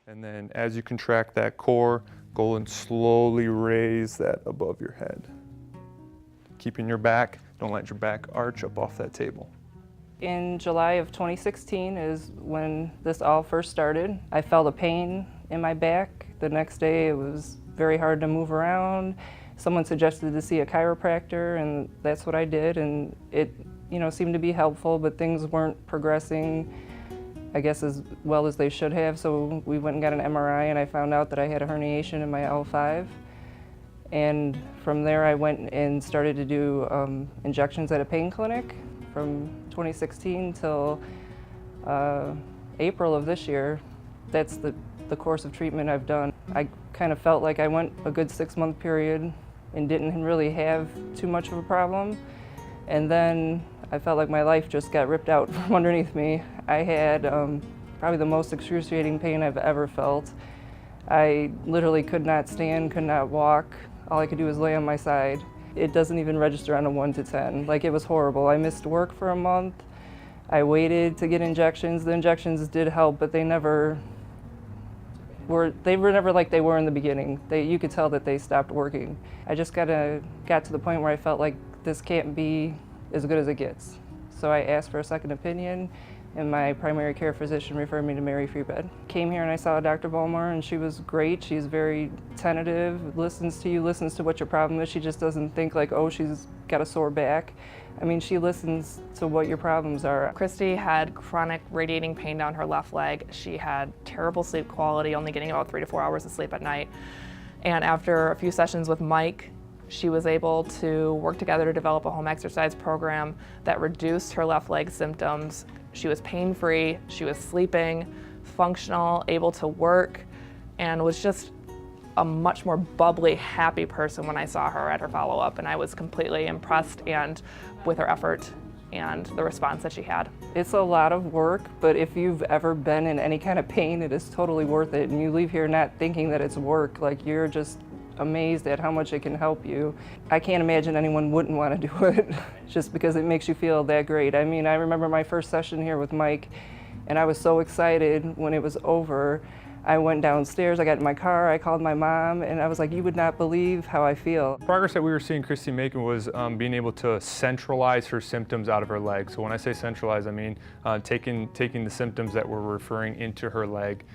And then as you contract that core, go and slowly raise that above your head. Keeping your back, don't let your back arch up off that table. In July of 2016 is when this all first started. I felt a pain in my back. The next day it was very hard to move around. Someone suggested to see a chiropractor, and that's what I did, and it seemed to be helpful, but things weren't progressing, I guess, as well as they should have, so we went and got an MRI, and I found out that I had a herniation in my L5. And from there I went and started to do injections at a pain clinic from 2016 till April of this year. That's the course of treatment I've done. I kind of felt like I went a good 6-month period and didn't really have too much of a problem. And then I felt like my life just got ripped out from underneath me. I had probably the most excruciating pain I've ever felt. I literally could not stand, could not walk. All I could do was lay on my side. It doesn't even register on a 1 to 10. Like, it was horrible. I missed work for a month. I waited to get injections. The injections did help, but they were never like they were in the beginning. You could tell that they stopped working. I just got to the point where I felt like this can't be as good as it gets. So I asked for a second opinion, and my primary care physician referred me to Mary Freebed. Came here and I saw Dr. Vollmer, and she was great. She's very tentative, listens to you, listens to what your problem is. She just doesn't think like, oh, she's got a sore back. I mean, she listens to what your problems are. Kristy had chronic radiating pain down her left leg. She had terrible sleep quality, only getting about 3 to 4 hours of sleep at night. And after a few sessions with Mike, she was able to work together to develop a home exercise program that reduced her left leg symptoms. She was pain-free, she was sleeping, functional, able to work, and was just a much more bubbly, happy person when I saw her at her follow-up, and I was completely impressed and with her effort and the response that she had. It's a lot of work, but if you've ever been in any kind of pain, it is totally worth it, and you leave here not thinking that it's work. Like, you're just amazed at how much it can help you. I can't imagine anyone wouldn't want to do it just because it makes you feel that great. I mean, I remember my first session here with Mike, and I was so excited when it was over. I went downstairs, I got in my car, I called my mom, and I was like, you would not believe how I feel. Progress that we were seeing Kristy making was being able to centralize her symptoms out of her leg. So when I say centralize, I mean taking the symptoms that were referring into her leg.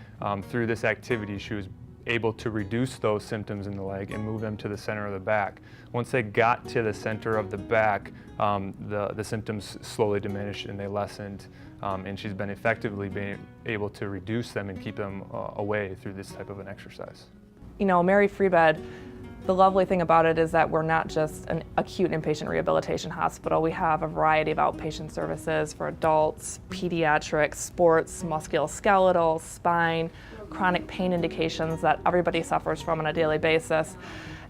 Through this activity, she was able to reduce those symptoms in the leg and move them to the center of the back. Once they got to the center of the back, the symptoms slowly diminished and they lessened, and she's been effectively able to reduce them and keep them away through this type of an exercise. You know, Mary Freebed, the lovely thing about it is that we're not just an acute inpatient rehabilitation hospital. We have a variety of outpatient services for adults, pediatrics, sports, musculoskeletal, spine, chronic pain indications that everybody suffers from on a daily basis.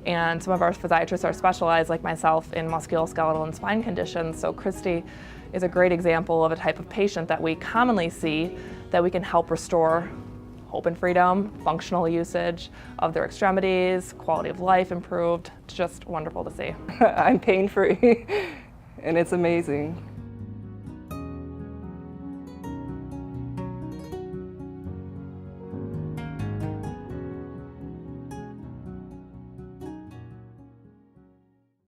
And some of our physiatrists are specialized, like myself, in musculoskeletal and spine conditions. So Kristy is a great example of a type of patient that we commonly see that we can help restore hope and freedom, functional usage of their extremities, quality of life improved. It's just wonderful to see. I'm pain-free, and it's amazing.